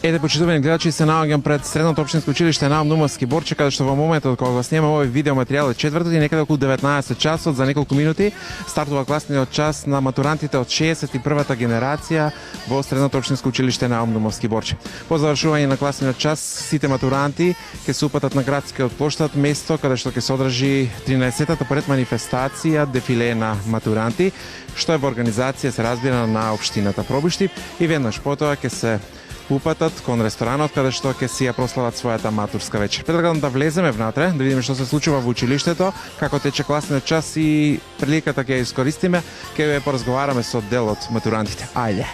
Ете, почитувани гледачи, се наоѓам пред Средното општинско училиште на Numavski Borče, каде што во моментот кога го снимам овој видео материјал е четвртот и некаде околу 19 часот, за неколку минути стартува класниот час на матурантите од 61-та генерација во Средното општинско училиште на Numavski Borče. По завршување на класниот час, сите матуранти ќе се упатат на градскиот плоштад, место каде што ќе се одржи 13-та пред манифестација дефиле на матуранти, што е во организација, се разбира, на општината Пробишти, и веднаш потоа ќе се упатат кон ресторанот каде што ќе си ја прослават својата матурска вечер. Предлагам да влеземе внатре, да видиме што се случува во училиштето, како тече класниот час и приликата ќе ја искористиме, ќе ја поразговараме со дел од матурантите. Ајде.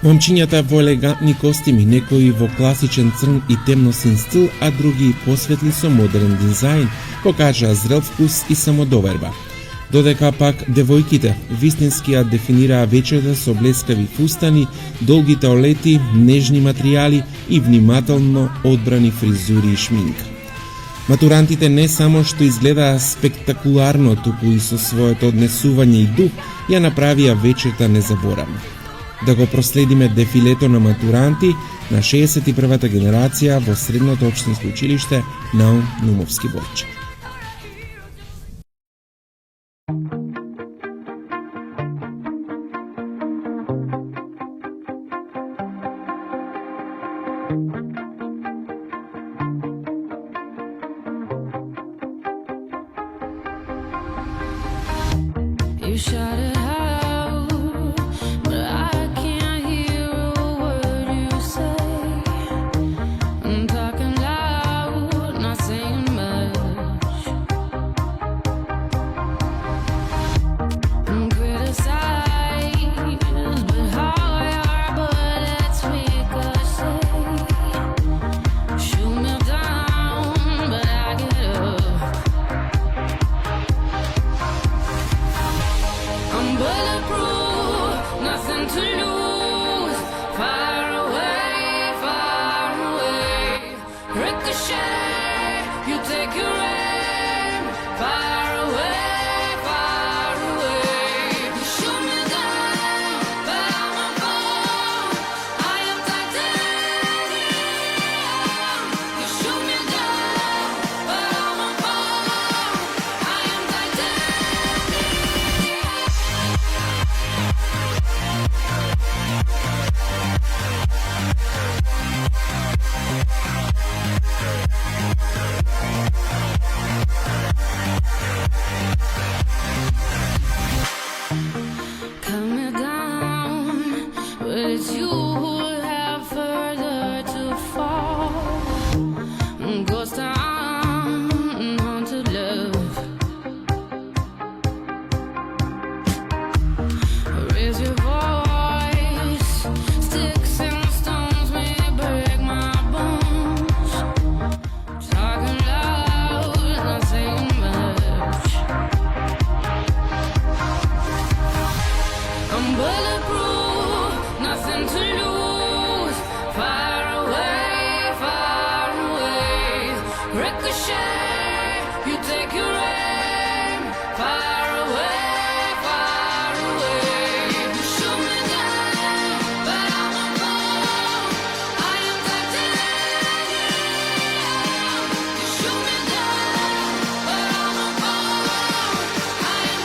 Момчињата во елегантни костими, некои во класичен црн и темносин стил, а други посветли со модерен дизајн, покажаа зрел вкус и самодоверба. Додека пак девојките вистински ја дефинираа вечерта со блескави фустани, долгите олети, нежни материјали и внимателно одбрани фризури и шминка. Матурантите не само што изгледаа спектакуларно, туку и со своето однесување и дух ја направија вечерта незаборавна. Да го проследиме дефилето на матуранти на 61-та генерација во Средното општинско училиште на Numavski Borče. You shot it out, but I can't hear a word you say. I'm talking loud, not saying much. I'm criticized, but how your bullets ricochet. Shoot me down, but I get up. I'm bulletproof, nothing to lose. Far away. Ricochet, you take your aim. Far away. You shoot me down, but I'm a bomb. I am titanium. You shoot me down, but I'm a bomb. I am titanium. Ricochet, you take your aim far away, far away. You shoot me down, but I won't fall. I am titanium. You shoot me down, but I won't fall. I am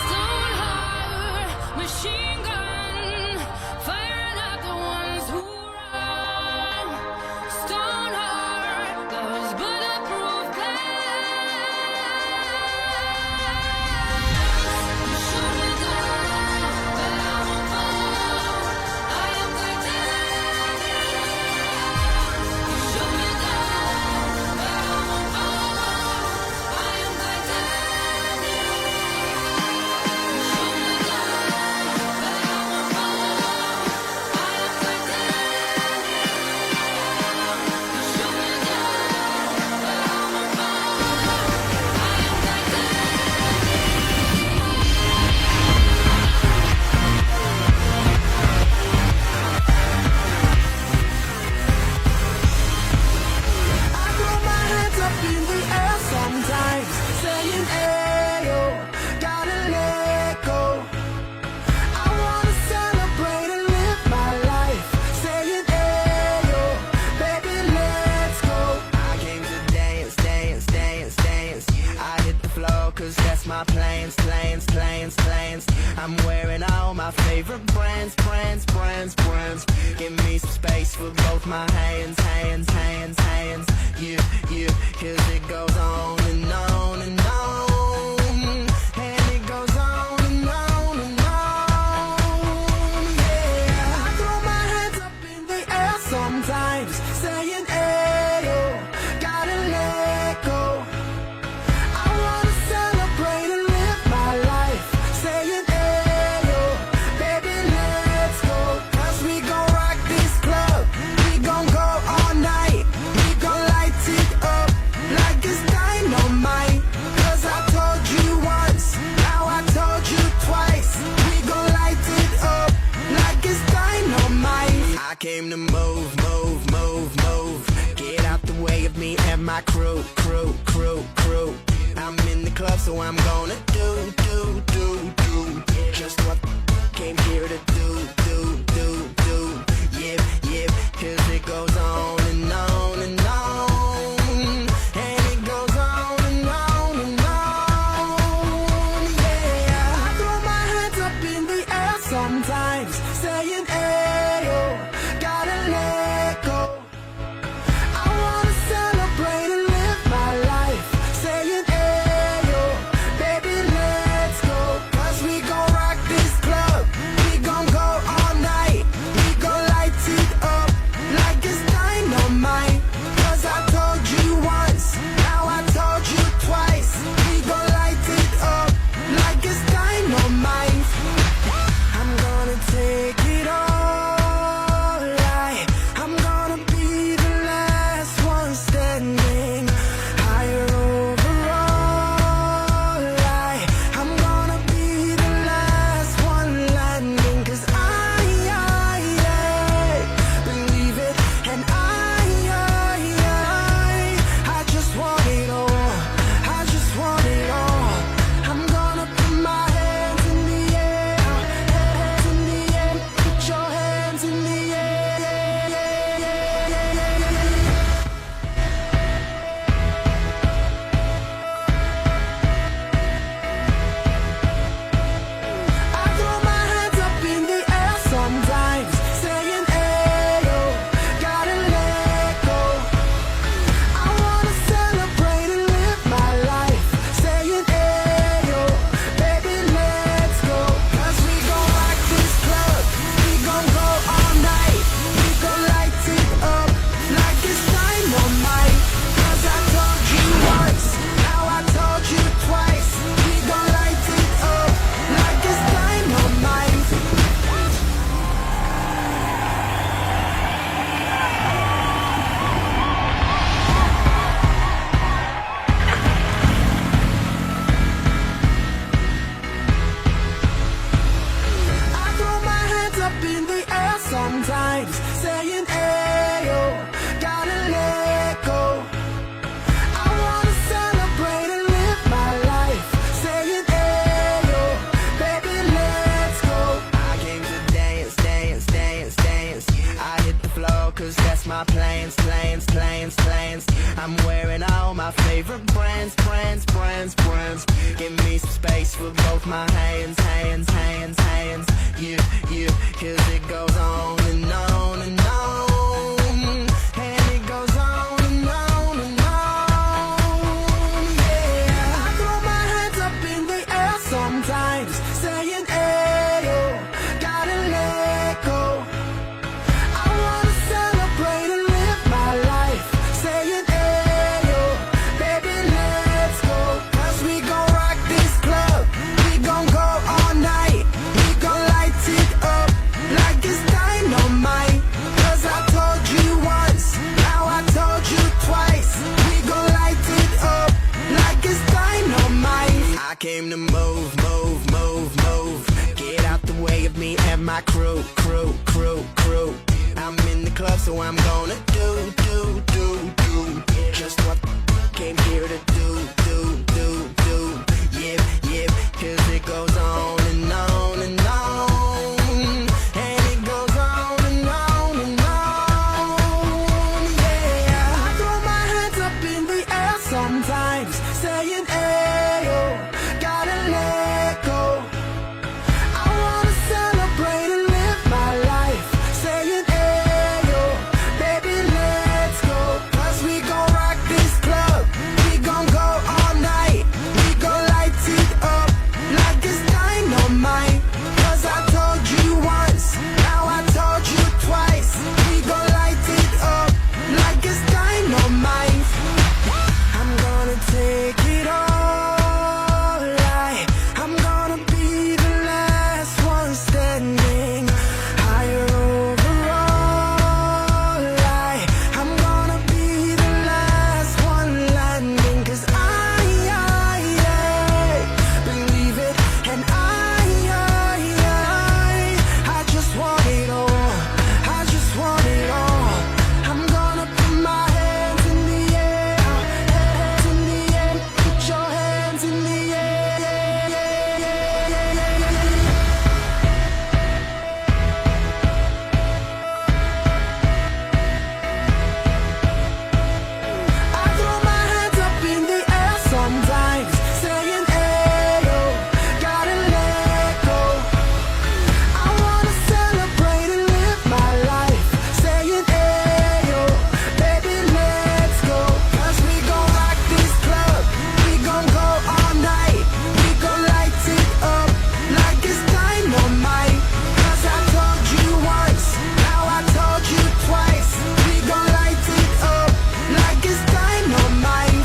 Stone heart, machine gun, firing at the ones who run. Stone heart, those bulletproof glass. You shoot me down, but I won't fall. I am titanium. You shoot me down, but I won't fall. I am I throw my hands up in the air sometimes, saying, "Ayo, gotta let go." I wanna celebrate and live my life, saying, "Ayo, baby, let's go." I came to dance, dance, dance, dance. I hit the floor 'cause that's my plans, plans, plans, plans. I'm wearing all my favorite brands, brands, brands, brands. Give me some space for both my hands, hands, hands, hands. Yeah, yeah, 'cause it goes on and on and on. And it goes on and on and on. Yeah, I throw my hands up in the air sometimes, saying, "Ayo, gotta let go." I wanna celebrate and live my life, saying, "Ayo, baby, let's go." 'Cause we gon' rock this club, we gon' go all night, we gon' light it up like it's dynamite. 'Cause I told you once, now I told you twice, we gon' light it up like it's dynamite. I came to move, move, move, move. Get out the way of me and my crew, crew, crew, crew. I'm in the club, so I'm gonna do, do, do, do just what came here to do, do, do, do. Yep, yep, 'cause it goes on and on and on. And it goes on and on and on. Yeah, I throw my hands up in the air sometimes, saying, "Ayo, gotta let go." I wanna celebrate and live my life, saying, "Ayo, baby, let's go." 'Cause we gon' rock this club, we gon' go all night, we gon' light it up That's my plans. I'm wearing all my favorite brands. Give me some space for both my hands. Yeah, cause it goes on and on and on. And it goes on and on and on. Yeah, I throw my hands up in the air sometimes, saying, ayo, gotta let go. I wanna celebrate and live my life, saying, ayo, baby, let's go. Cause we gon' rock this club, we gon' go all night, we gon' light it up like it's dynamite. Cause I told you once, now I told you twice, we gon' light it up like it's dynamite. I came to move. Get out the way of me and my crew. I'm in the club, so I'm gonna do just what came here to do. Yeah, cause it goes on and on and on. And it goes on and on and on. Yeah, I throw my hands up in the air sometimes, saying, ayo, gotta let go. I wanna celebrate and live my life, saying, ayo, baby, let's go. Cause we gon' rock this club, we gon' go all night, we gon' light it up like it's dynamite. Cause I told you once, now I told you twice, we gon' light it up like it's dynamite. I'm gonna take it all, I'm gonna be the last one standing, higher overall, I'm gonna be the last one landing. Cause I believe it, and I just want it all, I'm gonna put my hands in the air, put your hands in the air. I throw my hands up in the air sometimes, saying, ayo, gotta let go. I wanna celebrate and live my life, saying, ayo, baby, let's go. Cause we gon' rock this club, we gon' go all night, we gon' light it up like it's dynamite. Cause I told you once, now I told you twice, we gon' light it up like it's dynamite.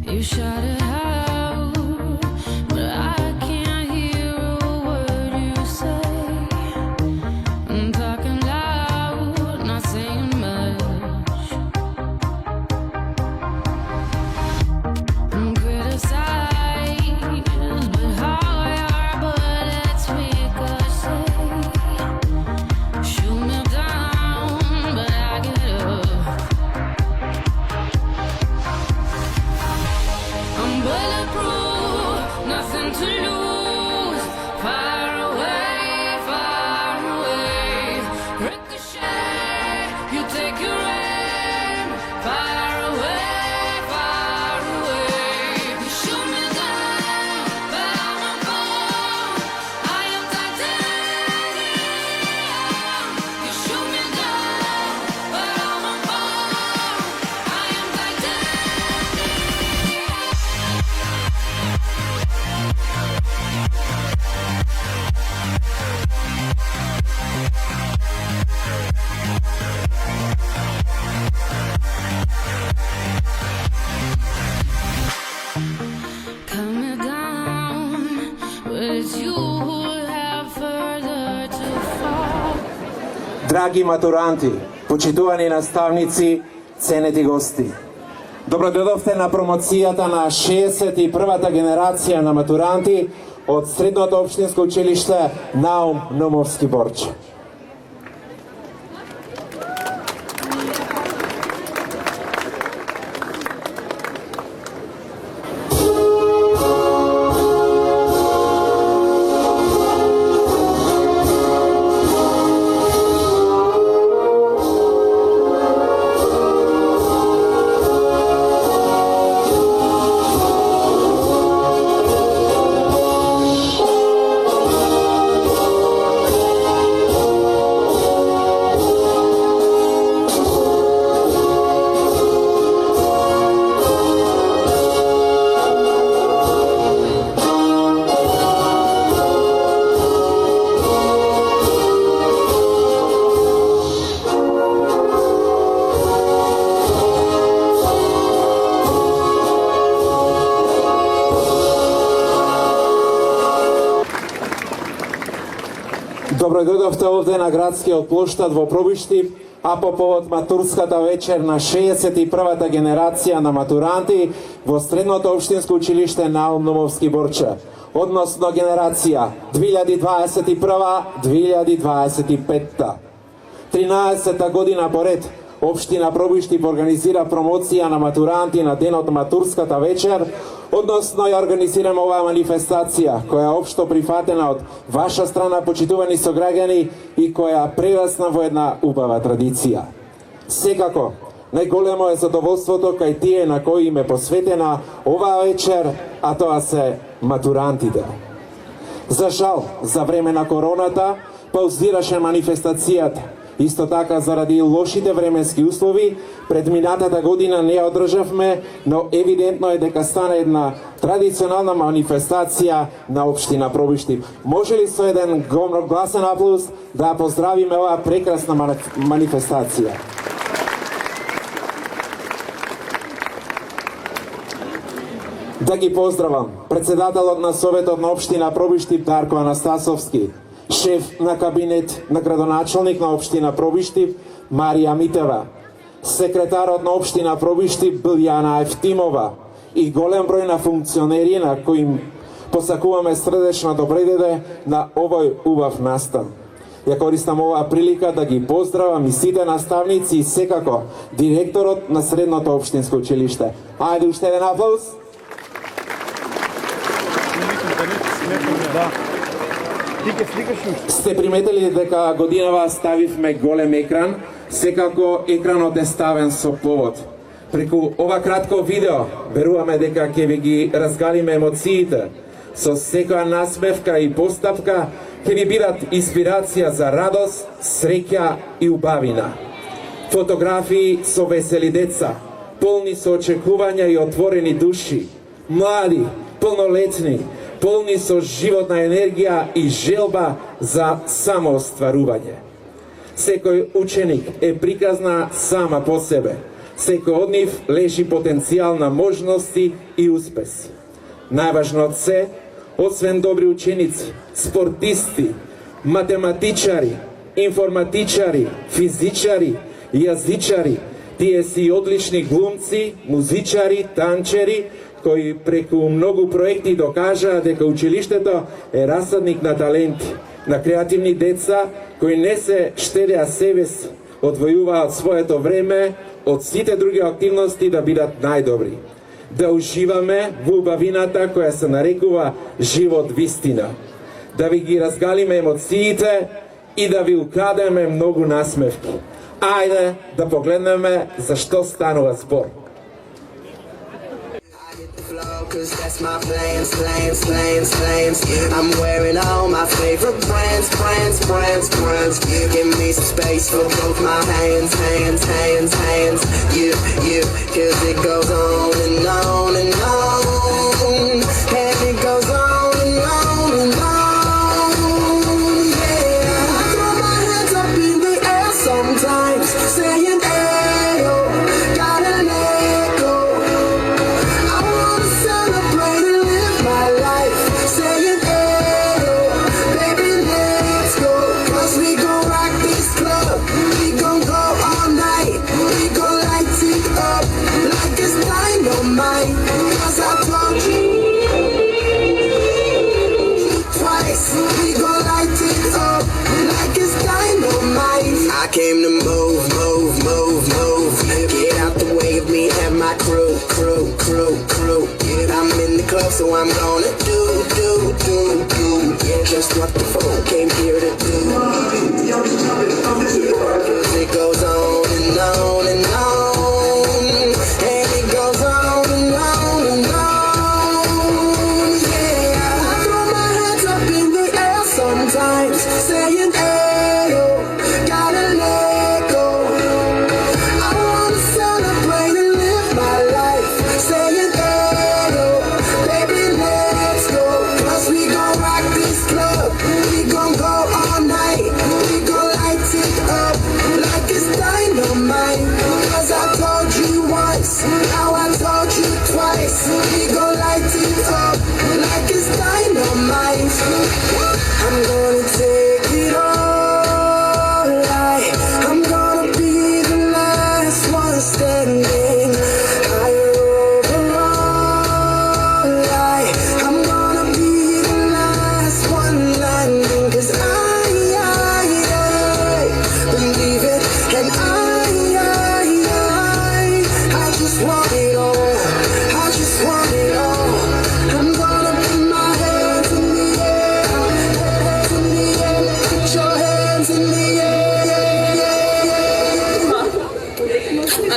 You shout it out, but I can't hear a word you say. I'm talking loud, not saying much. I'm criticized, but how your bullets ricochet. Shoot me down, but I get up. I'm bulletproof, nothing to lose. Far away. Ricochet, you take your aim. Far away. You shoot me down, but I'm a bomb. I am titanium. You shoot me down, but I'm a bomb. I am titanium. Coming down, but it's you who have further to fall. Dragi maturanti, почитувани наставници, ценети гости. Добродојдовте на промоцијата на 61-та генерација на матуранти од Средното општинско училиште Наум Номовски Борче. Добродојдовте овде на градскиот плоштад во Пробиштип, а по повод матурската вечер на 61-та генерација на матуранти во Средното општинско училиште Наум Номовски Борча, односно генерација 2021-2025. 13-та година поред Општина Пробиштип организира промоција на матуранти на денот матурската вечер, односно ја организираме оваа манифестација, која е општо прифатена од ваша страна, почитувани сограѓани, и која прерасна во една убава традиција. Секако, најголемо е задоволството кај тие на кои им е посветена оваа вечер, а тоа се матурантите. За жал, за време на короната, паузираше манифестацијата. Исто така, заради лошите временски услови, пред минатата година не ја одржавме, но евидентно е дека стана една традиционална манифестација на Општина Пробиштип. Може ли со еден громогласен аплауз да поздравиме оваа прекрасна манифестација? Да ги поздравам председателот на Советот на Општина Пробиштип Дарко Анастасовски, шеф на кабинет на градоначалник на Општина Пробиштип Марија Митева, секретарот на Општина Пробиштип Билјана Ефтимова и голем број на функционери на кои им посакуваме срдечно добредеде на овој убав настан. Ја користам оваа прилика да ги поздравам и сите наставници и секако директорот на Средното општинско училиште. Ајде уште еден аплауз. Сте приметили дека годинава ставивме голем екран, секако екранот е ставен со повод. Преку ова кратко видео веруваме дека ќе ви ги разгалиме емоциите. Со секоја насмевка и постапка ќе ви бидат инспирација за радост, среќа и убавина. Фотографии со весели деца, полни со очекувања и отворени души, млади, полнолетни, полни со животна енергија и желба за самоостварување. Секој ученик е приказна сама по себе. Секој од нив лежи потенцијал на можности и успеси. Најважно од се, освен добри ученици, спортисти, математичари, информатичари, физичари, јазичари, тие си одлични глумци, музичари, танчери, кои преку многу проекти докажаа дека училиштето е расадник на таленти, на креативни деца кои не се штедеа себе си, одвојуваат своето време од сите други активности да бидат најдобри. Да уживаме во убавината која се нарекува живот вистина. Да ви ги разгалиме емоциите и да ви украдеме многу насмевки. Ајде да погледнеме за што станува збор. Cause that's my plans. I'm wearing all my favorite brands. Give me some space for both my hands. You, cause it goes on and on and on. And it goes on and on and on. Yeah, I throw my hands up in the air sometimes, saying, ayo, gotta let go. I wanna celebrate and live my life, saying, ayo, baby, let's go. Cause we gon' rock this club, we gon' go all night, we gon' light it up like it's dynamite. Cause I told you twice, we gon' light it up like it's dynamite. I came to move. Get out the way of me and my crew. I'm in the club, so I'm gonna do. Yeah, just what the phone came here to do. Cause it goes on and on and on. And it goes on and on and on. Yeah, I throw my hands up in the air sometimes, saying, ayo, gotta let go. I wanna celebrate and live my life, saying, ayo, baby, let's go. Cause we gon' rock this club, we gon' go all night, we gon' light it up like it's dynamite. Cause I told you once, now I told you twice, we gon' light it up like it's dynamite. I'm gonna take it all.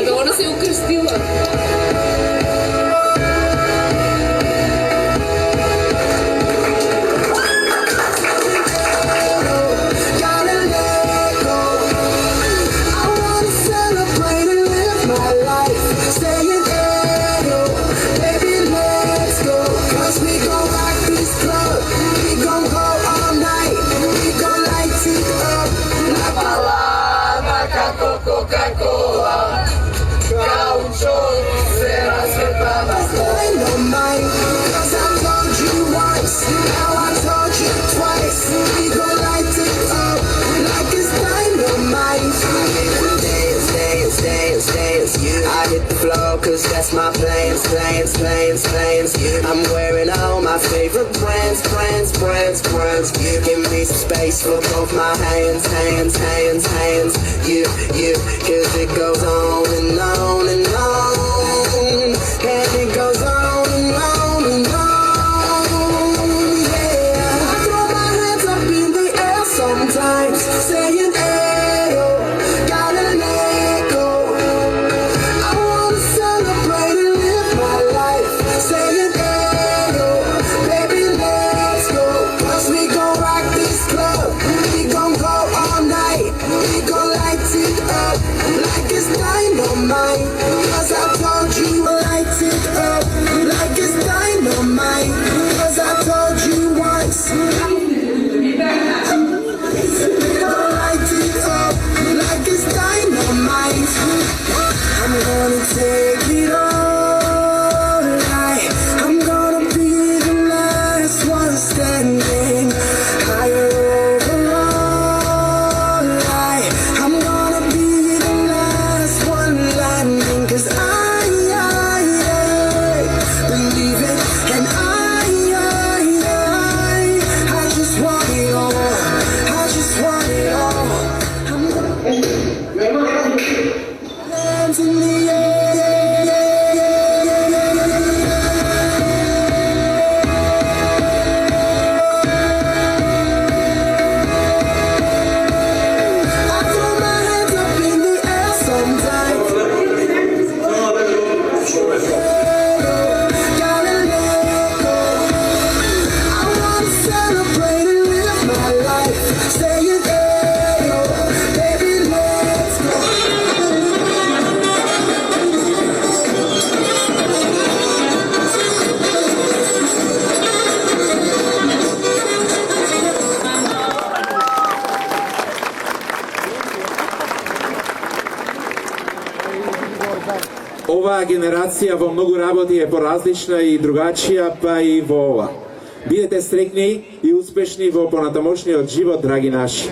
да она се укрстила. Gotta let go. I wanna celebrate and live my life. Staying there, baby, let's go. 'Cause we gon' rock this club. We gon' go all night. We gon' light it up. La balada con Coca-Cola. Gaucho será sentada. Dynamite. 'Cause I told you once, now I told you twice. We gon' light it up like it's dynamite. Dance, dance, dance, dance. I hit the floor 'cause that's my plans, plans, plans, plans. I'm wearing all my favorite brands, brands, brands, brands. Give me some space for both my hands, hands, hands, hands. You, 'cause it goes on and on and on. And it goes on and on and on. Yeah, I throw my hands up in the air sometimes, saying, "Ayo, gotta let go." I wanna celebrate and live my life, saying, "Ayo, baby, let's go." 'Cause we gon' rock this club, we gon' go all night, we gon' light it up like it's dynamite. 'Cause I told you, light it up like it's dynamite. 'Cause I told you once. Light it up like it's dynamite. I'm gonna take it all night. I'm gonna be the last one standing. Higher over all night. I'm gonna be the last one landing. 'Cause I believe it. And I just want it all. I just want it all. I'm hands in the I throw my hands up in the air sometimes. Gotta let go. I wanna celebrate and live my life. Staying there, baby, let's go. Ova generacija vo mnogo работи je поразлична и другачија, па и во ова. Бидете среќни и успешни во понатамошниот живот, драги наши.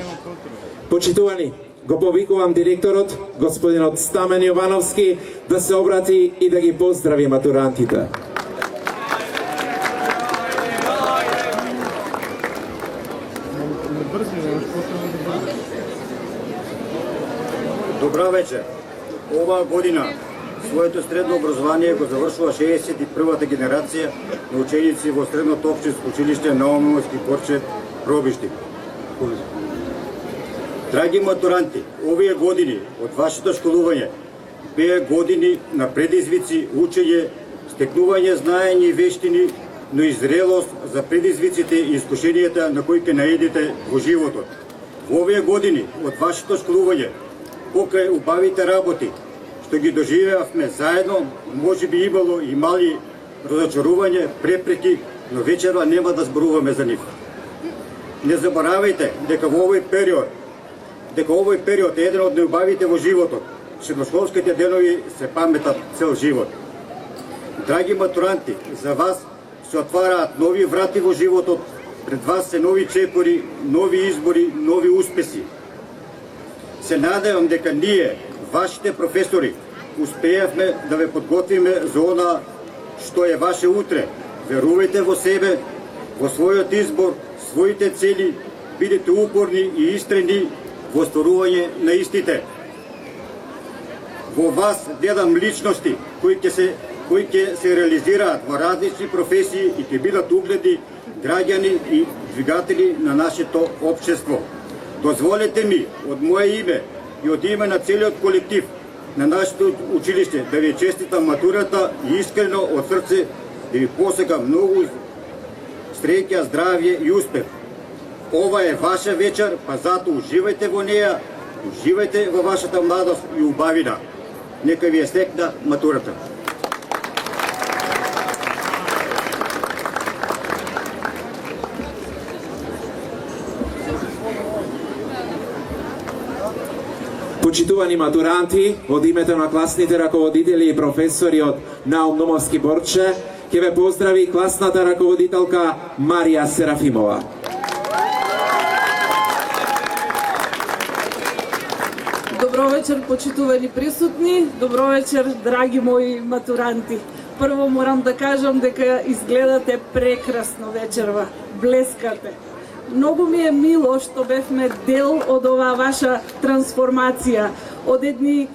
Почитувани, го повикувам директорот, господинот Стамен Јовановски, да се обрати и да ги поздрави матурантите. Добра вечер. Оваа година своето средно образование го завршува 61-та генерација на ученици во средното општинско училиште Наум Немојски Борче, Пробишти. Драги матуранти, овие години од вашето школување беа години на предизвици, учење, стекнување знаење и вештини, но и зрелост за предизвиците и искушенијата на кои ќе наидете во животот. Во овие години од вашето школување, покрај убавите работи, што ги доживеавме заедно, може би имало и мали разочарување, препреки, но вечерва нема да зборуваме за нив. Не заборавајте дека во овој период е еден од неубавите во животот. Средношколските денови се паметат цел живот. Драги матуранти, за вас се отвараат нови врати во животот, пред вас се нови чекори, нови избори, нови успеси. Се надевам дека ние, вашите професори, успеавме да ве подготвиме за она што е ваше утре. Верувајте во себе, во својот избор, своите цели, бидете упорни и истрени во остварување на истите. Во вас гледам личности кои ќе се реализираат во различни професии и ќе бидат угледни граѓани и двигатели на нашето општество. Дозволете ми од моје име и од име на целиот колектив на нашето училище, да ви честитам матурата и искрено от сърце да ви посекам много среќа, здравје и успех. Ова е ваша вечер, па зато уживайте во неја, уживайте во вашата младост и убавина. Нека ви е стекна матурата. Почитувани матуранти, од името на класните раководители и професори од Наум Номовски Борче, ќе ве поздрави класната раководителка Марија Серафимова. Добро вечер, почитувани присутни. Добро вечер, драги мои матуранти. Прво морам да кажам дека изгледате прекрасно вечерва. Блескате. Многу ми е мило што бевме дел од оваа ваша трансформација. Од едни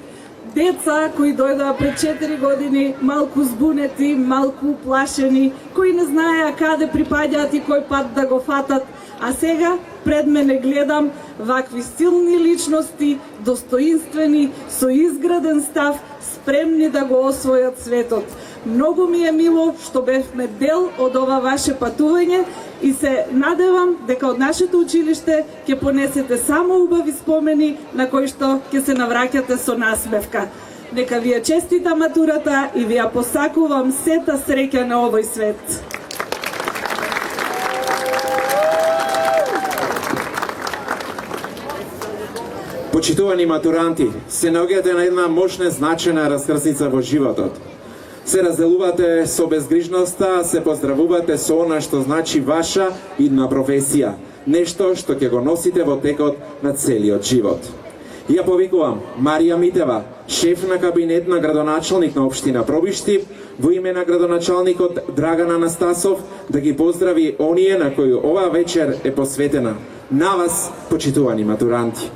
деца кои дојдоа пред 4 години, малку збунети, малку уплашени, кои не знаеа каде припаѓаат и кој пат да го фатат. А сега пред мене гледам вакви силни личности, достоинствени, со изграден став, спремни да го освојат светот. Многу ми е мило што бевме дел од ова ваше патување и се надевам дека од нашето училиште ќе понесете само убави спомени на кои што ќе се навраќате со насмевка. Нека ви е честита матурата и ви ја посакувам сета среќа на овој свет. Почитувани матуранти, се наоѓате на една мощна значена раскрсница во животот. Се разделувате со безгрижноста, се поздравувате со она што значи ваша идна професија, нешто што ќе го носите во текот на целиот живот. Ја повикувам Марија Митева, шеф на кабинет на градоначалник на општина Пробиштип, во име на градоначалникот Драган Анастасов, да ги поздрави оние на кои оваа вечер е посветена. На вас, почитувани матуранти.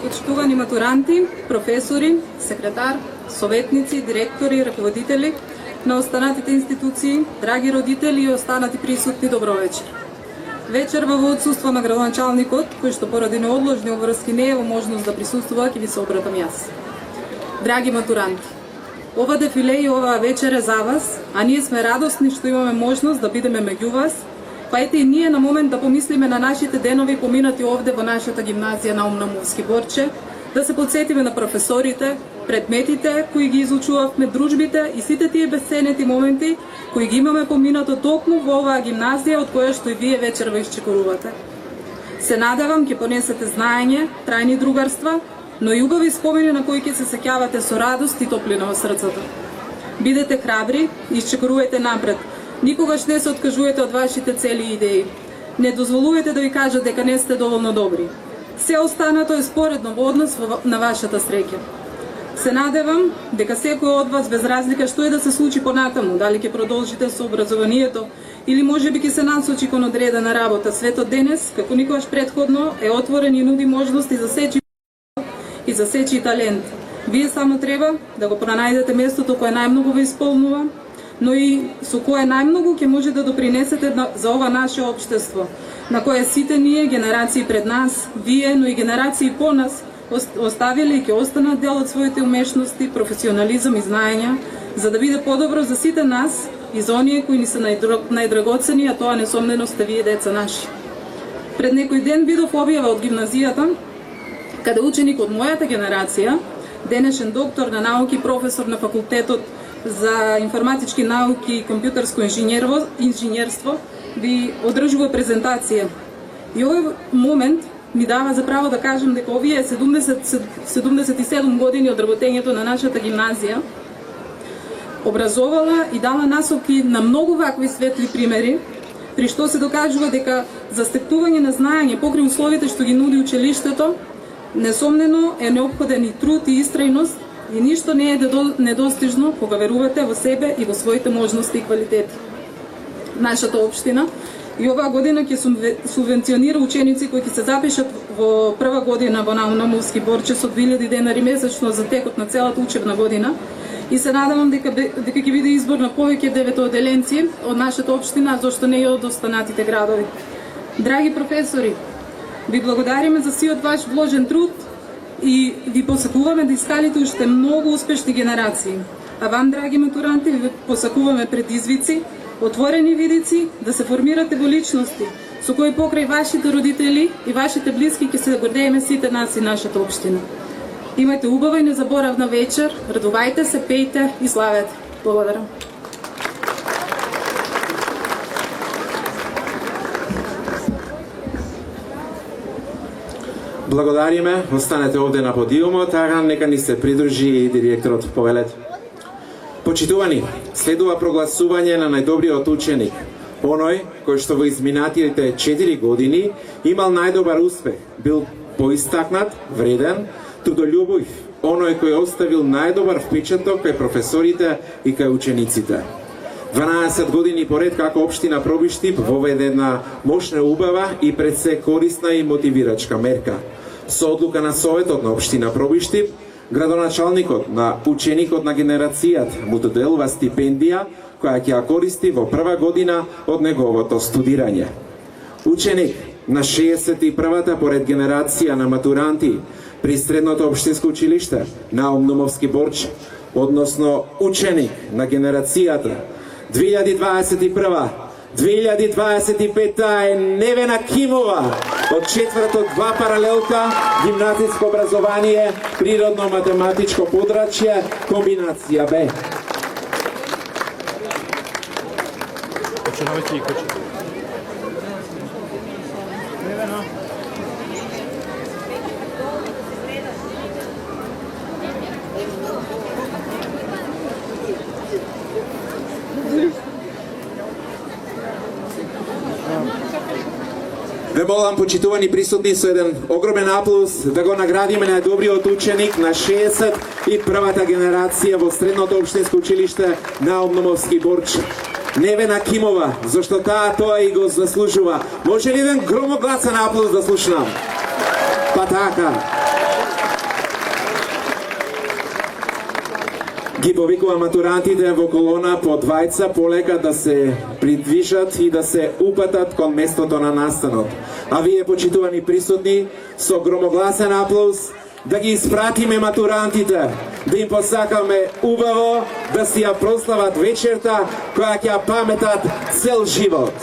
Почитувани матуранти, професори, секретар, советници, директори, раководители на останатите институции, драги родители и останати присутни, добро вечер. Вечерва во отсуство на градоначалникот, кој што поради неодложни обврски не е во можност да присуствува, ќе ви се обратам јас. Драги матуранти, ова дефиле и оваа вечер е за вас, а ние сме радосни што имаме можност да бидеме меѓу вас. Па ете и ние на момент да помислиме на нашите денови поминати овде во нашата гимназија Наум Номовски Борче, да се подсетиме на професорите, предметите кои ги изучувавме, дружбите и сите тие бесценети моменти кои ги имаме поминато токму во оваа гимназија од која што и вие вечерва исчекорувате. Се надевам ќе понесете знаење, трајни другарства, но и убави спомени на кои ќе се сеќавате со радост и топлина во срцето. Бидете храбри и исчекорувајте напред. Никогаш не се откажувате од вашите цели и идеи. Не дозволувате да ви кажат дека не сте доволно добри. Се останато е споредно во однос на вашата среќа. Се надевам дека секој од вас, без разлика што е да се случи понатаму, дали ќе продолжите со образованието или можеби ќе се насочи кон одредена работа, светот денес, како никогаш претходно, е отворен и нуди можности за сечи талент. Вие само треба да го пронајдете местото кое најмногу ве исполнува, но и со кое најмногу ќе може да допринесете за ова наше општество, на кое сите ние, генерации пред нас, вие, но и генерации по нас, оставиле и ќе останат дел од своите умешности, професионализам и знаења, за да биде подобро за сите нас и за оние кои ни се најдрагоцени, а тоа несомнено сте вие, деца наши. Пред некој ден видов објава од гимназијата, каде ученик од мојата генерација, денешен доктор на науки, професор на факултетот за информатички науки и компјутерско инженерство, ви одржува презентација. И овој момент ми дава за право да кажам дека овие 77 години од работењето на нашата гимназија образовала и дала насоки на многу вакви светли примери, при што се докажува дека за стекнување на знаење покрај условите што ги нуди училиштето, несомнено е неопходен и труд и истрајност, и ништо не е недостижно кога верувате во себе и во своите можности и квалитети. Нашата општина и оваа година ќе субвенционира ученици кои ќе се запишат во прва година во Наум Номовски Борче со 2000 денари месечно за текот на целата учебна година И се надевам дека ќе биде избор на повеќе деветооделенци од нашата општина, зашто не и од останатите градови. Драги професори, ви благодариме за сиот ваш вложен труд и ви посакуваме да искалите уште многу успешни генерации. А вам, драги матуранти, ви посакуваме предизвици, отворени видици, да се формирате во личности, со кои покрај вашите родители и вашите блиски ќе се гордееме сите нас и нашата општина. Имајте убава и незаборавна вечер, радувајте се, пејте и славете. Благодарам. Благодариме, останете овде на подиумот, а нека ни се придружи и директорот Повелет. Почитувани, следува прогласување на најдобриот ученик. Оној кој што во изминатите 4 години имал најдобар успех, бил поистакнат, вреден, трудолюбив, оној кој оставил најдобар впечаток кај професорите и кај учениците. 12 години поред како општина Пробиштип воведе една мощна, убава и пред се корисна и мотивирачка мерка. Со одлука на Советот на општина Пробиштип, градоначалникот на ученикот на генерацијата му доделува стипендија која ќе ја користи во прва година од неговото студирање. Ученик на 61-та поред генерација на матуранти при Средното општинско училиште Наум Нумовски Борче, односно ученик на генерацијата 2021-2025 е Невена Кимова од 4-2 паралелка гимназиско образование, природно-математичко подрачје, комбинација Б. Ве молам, почитувани присутни, со еден огромен аплауз да го наградиме најдобриот ученик на 61-та генерација во Средното општинско училиште Наум Нумовски Борче. Невена Кимова, зашто тоа и го заслужува. Може ли еден громогласен аплауз да слушнам? Па така. Ги повикува матурантите во колона по двајца полека да се придвижат и да се упатат кон местото на настанот. А вие, почитувани присутни, со громогласен аплауз да ги испратиме матурантите, да им посакаме убаво, да си ја прослават вечерта која ќе ја паметат цел живот.